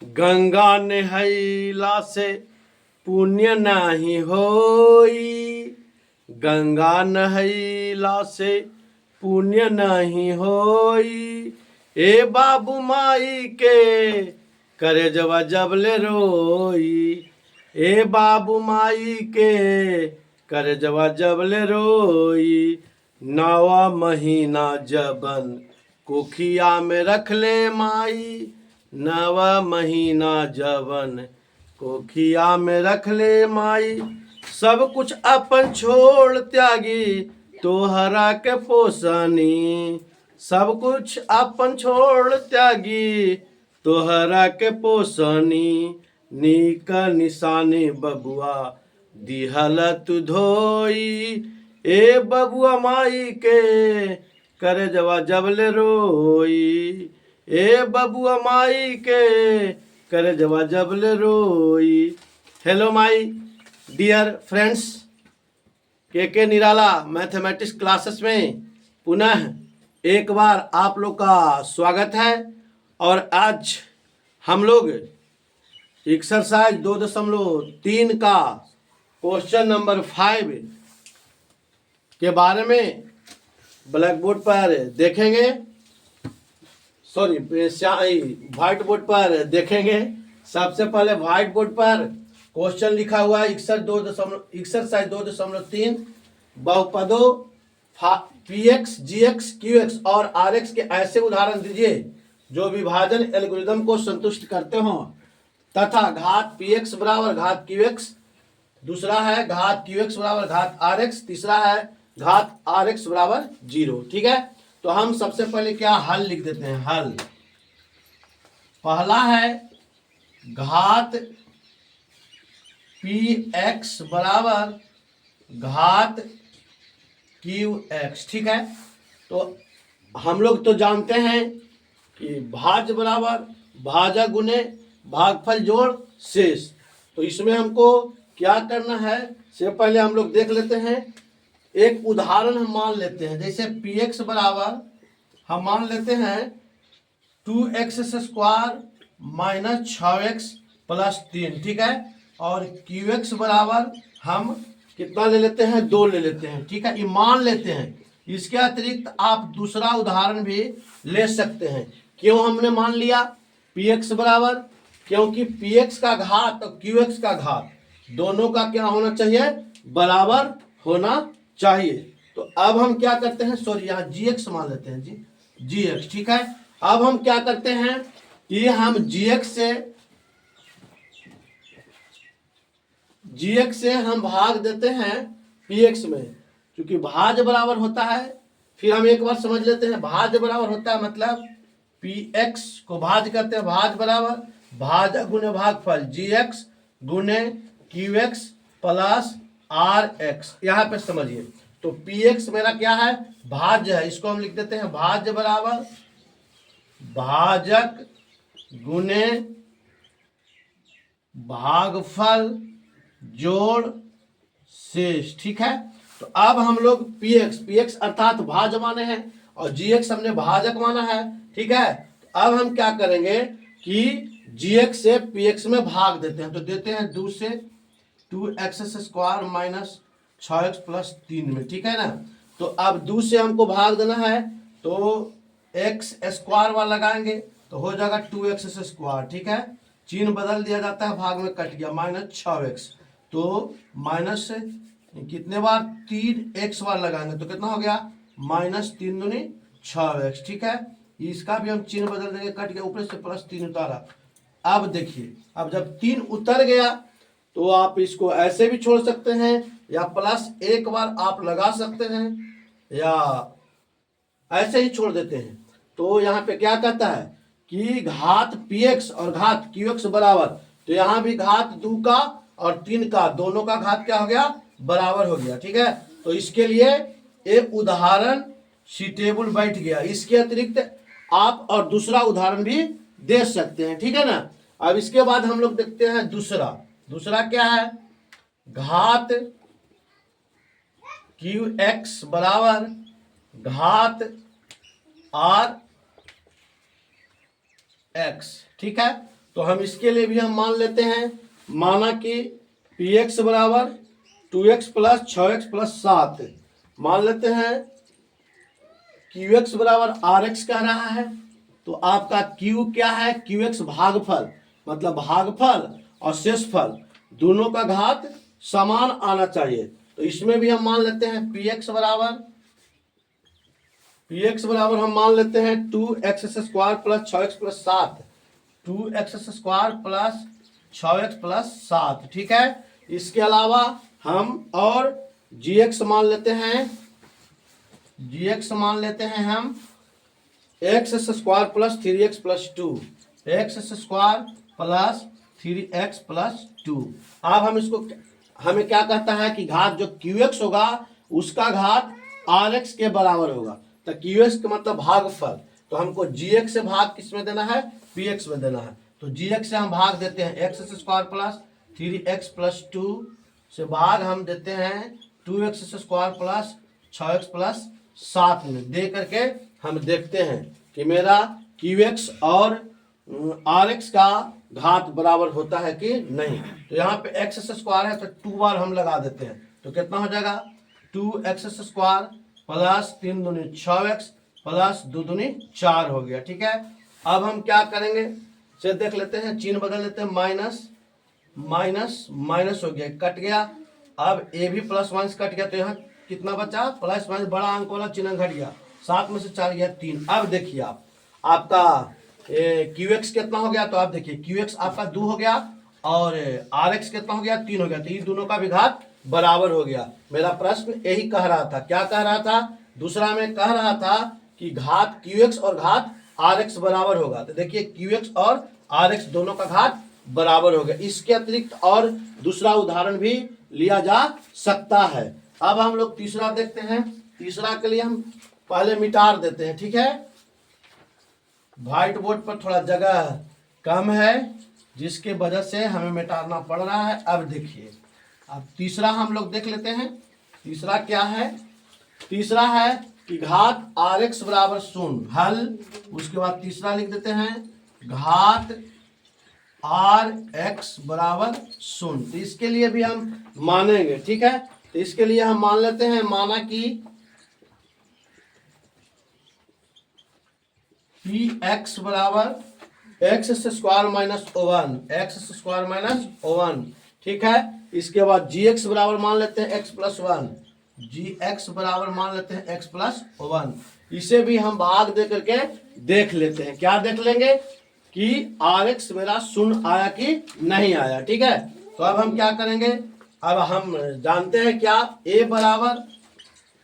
गंगा नहैला से पुण्य नहीं होई। गंगा नहैला से पुण्य नहीं होई। ए बाबू माई के करे जवा जबले रोई। ए बाबू माई के करे जवा जबले रोई। नवा महीना जबन कोखिया में रख ले माई। नवा महीना जबन कोखिया में रख ले माई। सब कुछ अपन छोड़ त्यागी तोहरा के पोसनी। सब कुछ अपन छोड़ त्यागी तोहरा के पोसनी। नीक निशानी बबुआ दिहल तू धोई। ए बबुआ माई के करे जवा जबले रोई। ए बबुआ माई के करे जवा जबले रोई। हेलो माई डियर फ्रेंड्स, के निराला मैथमेटिक्स क्लासेस में पुनः एक बार आप लोग का स्वागत है। और आज हम लोग एक्सरसाइज 2.3 का क्वेश्चन नंबर 5 के बारे में ब्लैक बोर्ड पर देखेंगे, सॉरी व्हाइट बोर्ड पर देखेंगे। सबसे पहले व्हाइट बोर्ड पर क्वेश्चन लिखा हुआ है एक्सरसाइज 2.3 बहुपदों px, gx, qx और rx के ऐसे उदाहरण दीजिए जो विभाजन एल्गोरिदम को संतुष्ट करते हों तथा घात px बराबर घात qx, दूसरा है घात qx बराबर घात rx, तीसरा है घात rx बराबर 0। ठीक है, तो हम सबसे पहले क्या हल लिख देते हैं। हल पहला है घात px बराबर घात qx। ठीक है, तो हम लोग तो जानते हैं कि भाज्य बराबर भाजक गुने भागफल जोड़ शेष। तो इसमें हमको क्या करना है, से पहले हम लोग देख लेते हैं। एक उदाहरण हम मान लेते हैं, जैसे px बराबर हम मान लेते हैं 2x² माइनस 6x प्लस 3। ठीक है, और qx बराबर हम कितना ले लेते हैं, 2 ले लेते हैं। ठीक है, ये मान लेते हैं। इसके अतिरिक्त आप दूसरा उदाहरण भी ले सकते हैं। क्यों हमने मान लिया px बराबर, क्योंकि px का घात और qx का घात दोनों का क्या होना चाहिए, बराबर होना चाहिए। तो अब हम क्या करते हैं, सॉरी यहाँ gx मान लेते हैं जी, gx। ठीक है, अब हम क्या करते हैं कि हम gx से हम भाग देते हैं px में, क्योंकि भाज्य बराबर होता है। फिर हम एक बार समझ लेते हैं, भाज्य बराबर होता है मतलब px को भाज्य करते हैं, भाज्य बराबर भाजक गुने भागफल gx गुने qx प्लस rx। यहाँ पे समझिए, तो px मेरा क्या है, भाज्य है। इसको हम लिख देते हैं भाज्य बराबर भाजक गुने भागफल जोड़ शेष। ठीक है, तो अब हम लोग px अर्थात भाज्य माने हैं और gx हमने भाजक माना है। ठीक है, तो अब हम क्या करेंगे कि gx से px में भाग देते हैं। तो देते हैं 2 से 2x² माइनस 6x प्लस 3 में। ठीक है ना, तो अब 2 से हमको भाग देना है, तो x² वाला लगाएंगे तो हो जाएगा 2x²। ठीक है, चिन्ह बदल दिया जाता है, भाग में कट गया, माइनस 6x। तो माइनस से कितने बार, 3x बार लगाएंगे तो कितना हो गया, माइनस 3 दूनी 6x। ठीक है, इसका भी हम चिन्ह बदल देंगे, कट गया, ऊपर से प्लस 3 उतारा। अब देखिए, अब जब 3 उतर गया तो आप इसको ऐसे भी छोड़ सकते हैं या प्लस 1 बार आप लगा सकते हैं या ऐसे ही छोड़ देते हैं। तो यहाँ पे क्या कहता है कि घात px और घात qx बराबर, तो यहाँ भी घात 2 का और 3 का दोनों का घात क्या हो गया, बराबर हो गया। ठीक है, तो इसके लिए एक उदाहरण सीटेबल बैठ गया। इसके अतिरिक्त आप और दूसरा उदाहरण भी दे सकते हैं। ठीक है ना, अब इसके बाद हम लोग देखते हैं दूसरा क्या है, घात qx बराबर घात rx। ठीक है, तो हम इसके लिए भी हम मान लेते हैं, माना कि पी एक्स बराबर 2x प्लस 6x प्लस 7 मान लेते हैं। क्यू एक्स बराबर आर एक्स कह रहा है, तो आपका क्यू क्या है, क्यू एक्स भागफल, मतलब भागफल और शेषफल दोनों का घात समान आना चाहिए। तो इसमें भी हम मान लेते हैं पी एक्स बराबर हम मान लेते हैं 2x square plus 6x plus 7, 2x square plus 6x plus 7, ठीक है। इसके अलावा हम और gx मान लेते हैं, हम x square plus 3x plus 2, x square plus 3x plus 2। अब हम इसको, हमें क्या कहता है कि घात जो qx होगा उसका घात rx के बराबर होगा। तो qx का मतलब भागफल, तो हमको gx से भाग किस में देना है, px में देना है। तो gx से हम भाग देते हैं x square plus 3x plus 2 से भाग हम देते हैं 2x square plus 6x plus 7 में दे करके हम देखते हैं कि मेरा qx और rx का घात बराबर होता है कि नहीं। तो यहाँ पे x स्क्वायर है तो 2 बार हम लगा देते हैं, तो कितना हो जाएगा 2x स्क्वायर प्लस 3 दूनी 6x प्लस 2 दूनी 4 हो गया, ठीक है। अब हम क्या करेंगे, से देख लेते हैं, चिन्ह बदल लेते हैं, माइनस माइनस माइनस हो गया, कट गया। अब ए भी प्लस माइनस कट गया, तो यहाँ कितना बचा, प्लस माइनस बड़ा अंक वाला चिन्ह घट गया, 7 में से 4 गया 3। अब देखिए आप, आपका क्यू एक्स कितना हो गया, तो आप देखिए क्यू एक्स आपका 2 हो गया और आर एक्स कितना हो गया, 3 हो गया। तो ये दोनों का भी घात बराबर हो गया। मेरा प्रश्न यही कह रहा था, क्या कह रहा था, दूसरा में कह रहा था कि घात क्यू एक्स और घात आर एक्स बराबर होगा। तो देखिए क्यू एक्स और आर एक्स दोनों का घात बराबर हो गया। इसके अतिरिक्त और दूसरा उदाहरण भी लिया जा सकता है। अब हम लोग तीसरा देखते हैं। तीसरा के लिए हम पहले मिटार देते हैं, ठीक है। व्हाइट बोर्ड पर थोड़ा जगह कम है जिसके वजह से हमें मिटाना पड़ रहा है। अब देखिए, अब तीसरा हम लोग देख लेते हैं। तीसरा क्या है, तीसरा है कि घात आर एक्स बराबर 0 हल। उसके बाद तीसरा लिख देते हैं घात आर एक्स बराबर 0। तो इसके लिए भी हम मानेंगे, ठीक है। तो इसके लिए हम मान लेते हैं, माना कि पी एक्स बराबर x square minus 1, x square minus 1, ठीक है। इसके बाद जी एक्स बराबर मान लेते हैं एक्स प्लस 1, जी एक्स बराबर मान लेते हैं एक्स प्लस 1। इसे भी हम भाग दे करके देख लेते हैं। क्या देख लेंगे कि आर एक्स मेरा 0 आया कि नहीं आया, ठीक है। तो अब हम क्या करेंगे, अब हम जानते हैं क्या, ए बराबर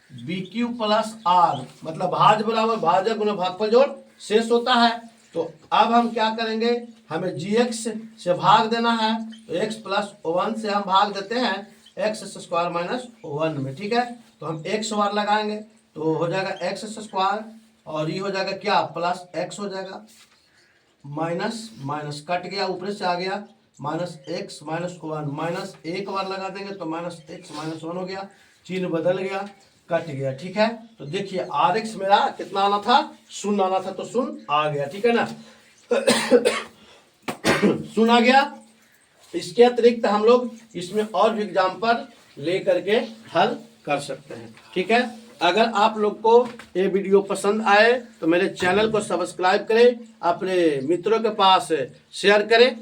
बी क्यू प्लस आर, मतलब भाज बराबर भाजक गुना भागफल जोड़ शेष होता है। तो अब हम क्या करेंगे, हमें जी एक्स से भाग देना है, तो एक्स प्लस 1 से हम भाग देते हैं एक्स स्क्वायर माइनस 1 में, ठीक है। तो हम एक्स बार लगाएंगे तो हो जाएगा एक्स स्क्वायर और ये हो जाएगा क्या, प्लस एक्स हो जाएगा, माइनस माइनस कट गया, ऊपर से आ गया माइनस एक्स माइनस 1, माइनस एक बार लगा देंगे तो माइनस एक्स माइनस 1 हो गया, चिन्ह बदल गया, कट गया, ठीक है। तो देखिए आर एक्स मेरा कितना आना था, 0 आना था, तो 0 आ गया, ठीक है ना। 0 आ गया। इसके अतिरिक्त हम लोग इसमें और भी एग्जाम्पल ले करके हल कर सकते हैं, ठीक है। अगर आप लोग को ये वीडियो पसंद आए तो मेरे चैनल को सब्सक्राइब करें, अपने मित्रों के पास शेयर करें।